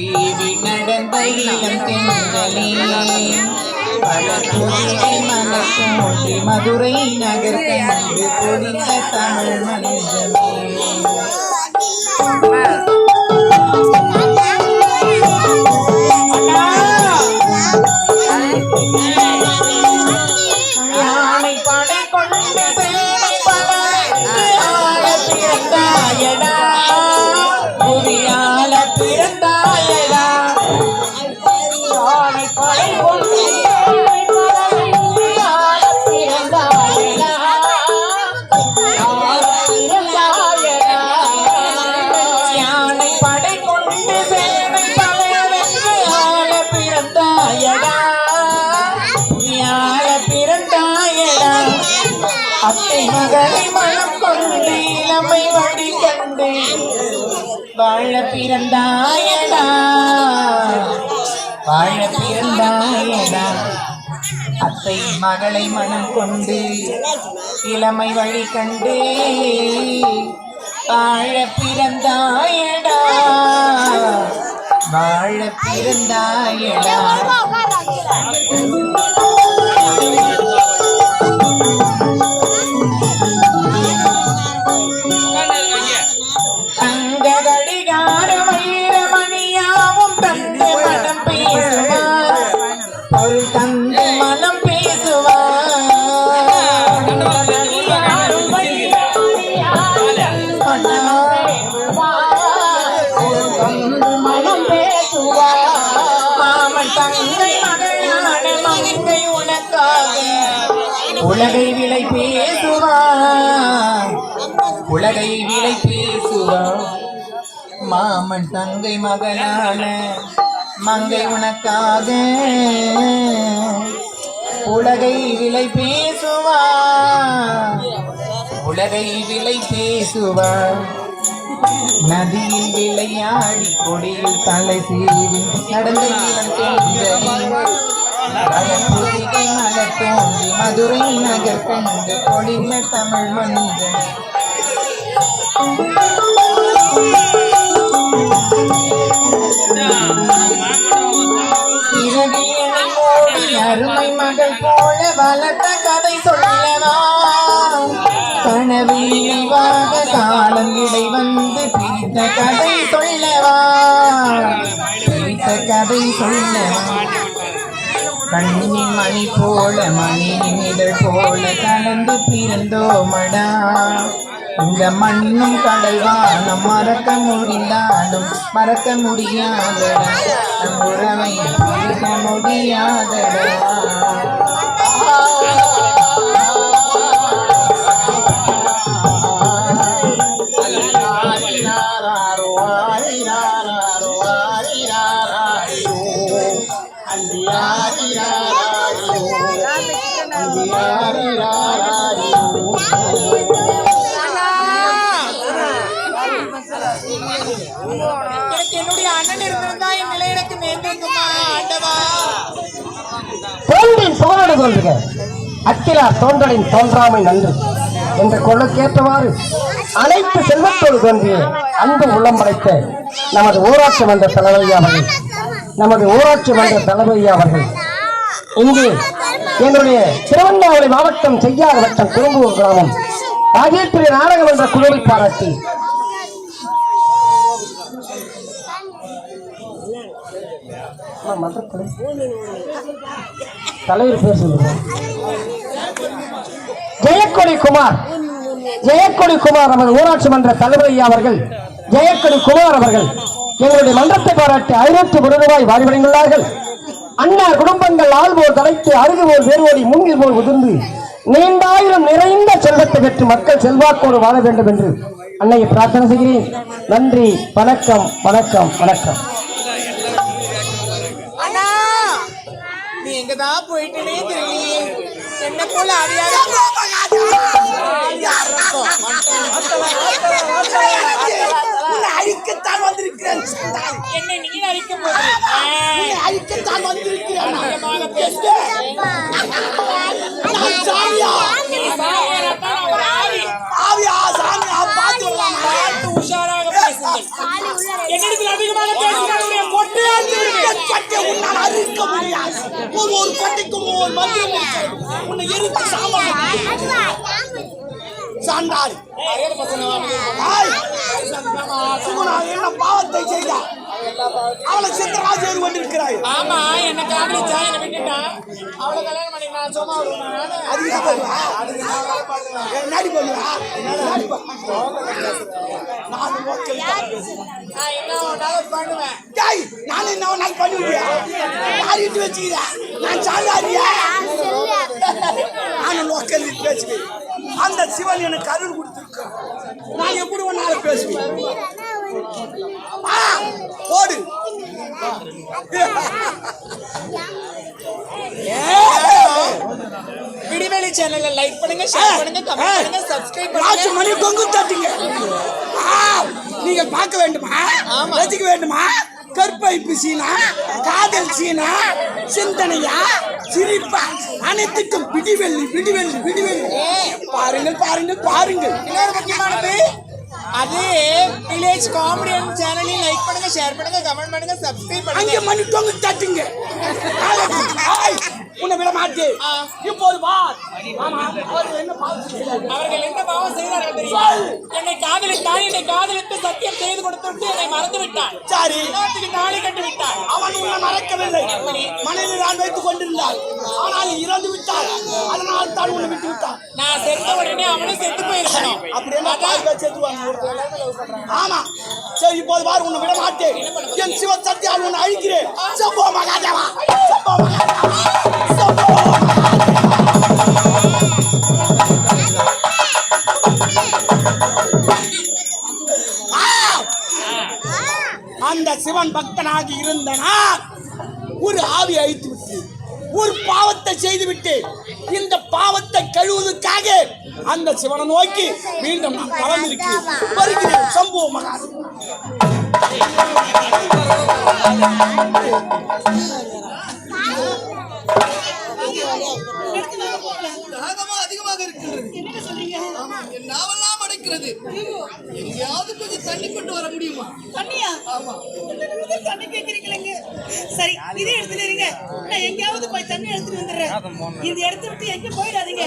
சீவி நடந்த இளம் தென்றலே பல துறை மலர் தோன்றி மதுரை நகர் கண்டு பொழிந்த தமிழ் மனிதமே யானை படை கொண்டு சேனை பல பிறந்தாயடா புரியால பிறந்தாயடா யானை படை கொண்டு யானை படை கொண்டு சேனை பல வென்றால பிறந்தாயடா புரியால பிறந்தாயடா அத்தை மகளை மனம் கொண்டு இளமை வழி கண்டு வாழ பிறந்தாயடா வாழ பிறந்தாயடா அத்தை மகளை மனம் கொண்டு இளமை வழி கண்டு வாழ பிறந்தாயடா வாழ பிறந்தாயடா தங்கடிகார வைரமணியாவும் தந்து மனம் பேசுவார் ஒரு தந்து மனம் பேசுவார் மனம் பேசுவார் மாமன் தங்கை மகளான மங்கை உனக்காக உலகை விலை பேசுவார் உலகை விலை பேசுவார் மாமன் தங்கை மகளான மங்கை உனக்காக உலகை விலை பேசுவார் உலகை விலை பேசுவார் நதியில் விளையாடி கொடியில் தலை சீவி நடந்த புதிகை மலர் தோன்றி மதுரை நகர் கண்டு பொழிந்த தமிழ் மனிதன் அருமை மகள் போல வளர்த்த கதை சொல்லவா கனவிவாக காலம் இடை வந்து பிரித்த கதை சொல்லவா பிரித்த கதை சொல்லவா கண்ணின் மணி போல மணியின் இதழ் போல கலந்து பிறந்தோமடா இந்த மண்ணும் கடல் வானம் மறக்க முடிந்தாலும் மறக்க முடியாதடா நம் உறவை பிரிக்க முடியாதடா என்னுடைய அண்ணன் இருந்திருந்தா என் நிலை எனக்கு மேற்குமா ஆண்டவா தோன்றின் சோழனை கொள்ளுக அக்கிலா தோன்றலின் தோன்றாமை நன்று என்ற கொள்ளுக்கேற்றவாறு அனைத்து செல்வத்தோடு தோன்றிய அன்பு உள்ளம் படைத்த நமது ஊராட்சி மன்ற தலைவர் அவர்கள் இங்கே என்னுடைய திருவண்ணாமலை மாவட்டம் செய்யாறு வட்டம் குறும்பூர் கிராமம் ராஜேஸ்வரி நாடகம் என்ற குழுவை பாராட்டி தலைவர் பேர் சொல்லுங்க ஜெயக்கொடி குமார் நமது ஊராட்சி மன்ற தலைவர் அவர்கள் ஜெயக்கொடி குமார் அவர்கள் எங்களுடைய மன்றத்தை பாராட்டி 500 ரூபாய் வாரி வழங்கியுள்ளார்கள். அண்ணா குடும்பங்கள் ஆள்போர் தலைத்து அருகுபோர் வேறுவோடி மூங்கில் போல் உதிர்ந்து நீண்டாயிரம் நிறைந்த செல்வத்தை பெற்று மக்கள் செல்வாக்கோடு வாழ வேண்டும் என்று அன்னையை பிரார்த்தனை செய்கிறேன். நன்றி, வணக்கம் வணக்கம் வணக்கம். நீ எங்கதான் போயிட்டே தெரியலையே, என்ன போல அழிக்கத்தான் வந்திருக்கிறேன். என்ன நீ அழிக்க அழிக்கத்தான் வந்திருக்கிறேன். உஷாராக பேசுங்கள். என்னிடத்தில் அதிகமாக பேசுகிறேன். கொட்டு இருக்க முடியாது. ஒவ்வொரு கொட்டைக்கும் ஒவ்வொரு மந்திரம் இருக்கிறது. உன்னை எரித்து சாம்பல் சாண்டாரி சுகுணா என்ன பாவத்தை செய்தா? அவளை சித்திரமா செய்து கொண்டிருக்கிறாய். ஆமா, என்ன காதலிச்சா, என்ன விட்டுட்டா, அவளை கல்யாணம் பண்ணி நான் சும்மா அதுக்கு பண்ணுவா நாடி பண்ணுவா நான் என்ன பண்ணுவேன். நான் என்ன நாள் பண்ணுவியா? யாரிட்டு வச்சுக்கிறேன் நான் சாண்டாரியா? நான் லோக்கல் பேசுவேன். அந்த சிவன் எனக்கு அருள் கொடுத்திருக்க. நான் எப்படி ஒன்னால பேசுவேன்? ஓடு. விடிவெளி சேனல்ல லைக் பண்ணுங்க, ஷேர் பண்ணுங்க, கமெண்ட் பண்ணுங்க, சப்ஸ்கிரைப் பண்ணுங்க. மணி கொங்கு தட்டுங்க. நீங்க பார்க்க வேண்டுமா? ரசிக்க வேண்டுமா? கற்பழிப்பு சீனா, காதல் சீனா, சிந்தனையா, சிரிப்பா, அனைத்துக்கும் விடிவெள்ளி விடிவெள்ளி விடிவெள்ளி. பாருங்கள் பாருங்கள் பாருங்கள். இன்னொரு முக்கியமானது, அது வில்லேஜ் காமெடியன் சேனலையும் லைக் பண்ணுங்க, ஷேர் பண்ணுங்க, கமெண்ட் பண்ணுங்க, சப்ஸ்கிரைப் பண்ணுங்க. அங்கே மணி தொங்கு தட்டுங்க. உன்னை விட மாட்டேன். இப்போது வா. அவர்கள் என்ன பாவம் செய்தார்கள் தெரியுமா? என்னை காதலித்தான், என்னை காதலித்து சத்தியம் செய்து கொடுத்துட்டு என்னை மறந்து விட்டான். சரி, தாலி கட்டி விட்டான். அவன் உன்னை மறக்கவில்லை. மனைவி நான் வைத்துக் கொண்டிருந்தாள். ஆனால் இறந்து விட்டாள். அதனால் தான் உன்னை விட்டு விட்டான். நான் செத்த உடனே அவனும் செத்து போயிருக்கணும். அப்படி என்ன செத்துவாங்க? ஆமா. சரி, இப்போது பாரு, உன்னை விட மாட்டேன். என் சிவ சத்தியால் உன்னை அழிக்கிறேன். சம்போ மகாதேவா, சம்போ மகாதேவா, சம்போ அந்த சிவன் பக்தனாகி இருந்த நான் ஒரு ஆவி அழித்து விட்டு ஒரு பாவத்தை செய்து விட்டு இந்த பாவத்தை கழுவுவதற்காக அந்த சிவனை நோக்கி மீண்டும் நான் கலந்திருக்கிறேன். வருகிறேன். சம்போ மகாதேவா. அதிகமாக இருக்கிறது. நாவெல்லாம் அடைக்கிறது. எங்கேயாவது கொஞ்சம் தண்ணி கொண்டு வர முடியுமா? தண்ணியா? ஆமா. தண்ணி கேட்கிறீங்களா? சரி, இதே எடுத்துட்டு இருங்க. நான் எங்கேயாவது போய் தண்ணி எடுத்துட்டு வந்துடுறேன். இது எடுத்து விட்டு எங்க போயிடாதீங்க.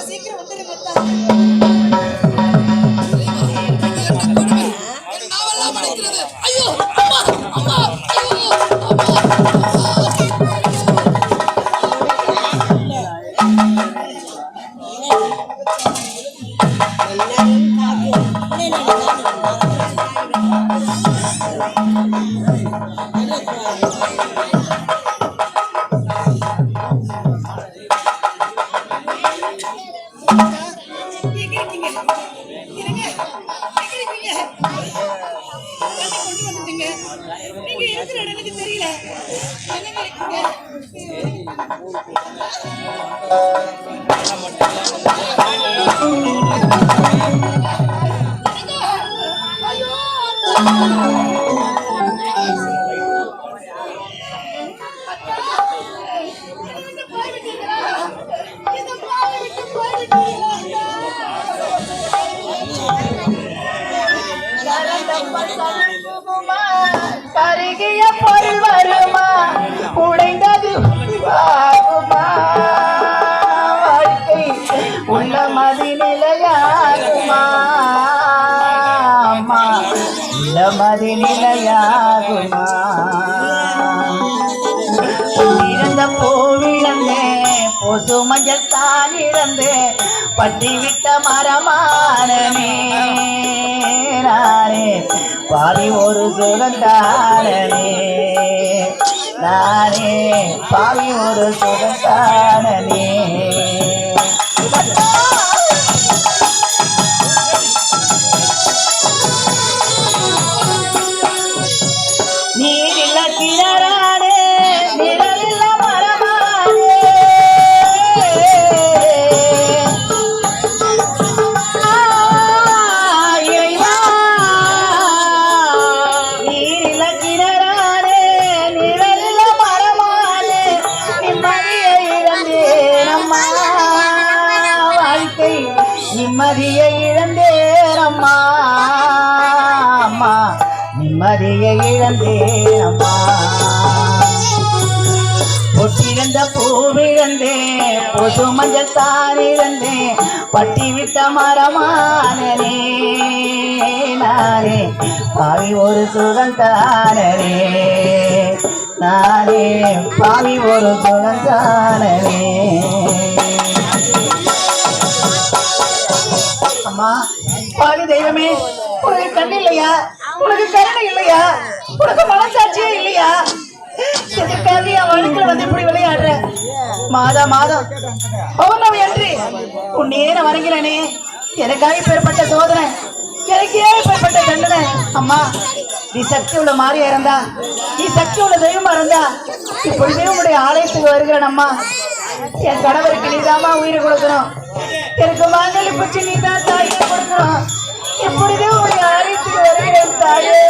சீக்கிரம் வந்துடுங்க. நாவெல்லாம் அடைக்கிறது. ஐயோ அம்மா, அம்மா, ஐயோ அம்மா. நீங்க இருக்கிற இடம் எனக்கு தெரியல. கருகிய பொருள் வருமா, உடைந்தது வாழ்க்கை உள்ள மதி நிலையாகுமா, உள்ள மதி நிலையாகுமா. இருந்த பூவிழந்தே பொசு மஞ்சள் தான் இறந்து பட்டிவிட்ட மரமானே நானே பாவி ஒரு சுகந்தானே, நானே பாவி ஒரு சுகந்தானே. நீரில்ல கிணறானே, நிழலில்ல மரமானே, இறைவா. நீரில்ல கிணறானே, நிழலில்ல மரமானே, நிம்மதியை இழந்தேனம்மா வாழ்க்கை, நிம்மதியை இழந்தேனம்மா, அம்மா நிம்மதியை இழந்தேனம்மா. பொட்டிருந்த பூவிழந்தேன் பொசு மஞ்சள் தானிருந்தேன் பட்டி விட்ட மரமானே நானே பாவி ஒரு சுகம் தானே நானே பாவி ஒரு சுகம் தானே அம்மா பாவி தெய்வமே உனக்கு கண்ணு இல்லையா உனக்கு கருணை இல்லையா உனக்கு மனசாட்சியே இல்லையா எதுக்காக என் வழக்குல வந்து இப்படி விளையாடுற மாதம் பௌர்ணமி அன்று உன்னையே நான் வணங்கிறேனே எனக்காக பெறப்பட்ட சோதனை எனக்கு ஏன் பெறப்பட்ட தண்டனை அம்மா நீ சக்தி உள்ள மாறியா இருந்தா நீ சக்தி உள்ள தெய்வமா இருந்தா இப்பொழுதே உங்களுடைய ஆலயத்துக்கு வருகிறேன் அம்மா என் கணவருக்கு நீதாமா உயிரை கொடுக்கணும் எனக்கு மாங்கல்ய பூச்சி நீதான் தாயை கொடுக்கணும் இப்பொழுதே உங்களுடைய ஆலயத்துக்கு வருகிறேன் தாயே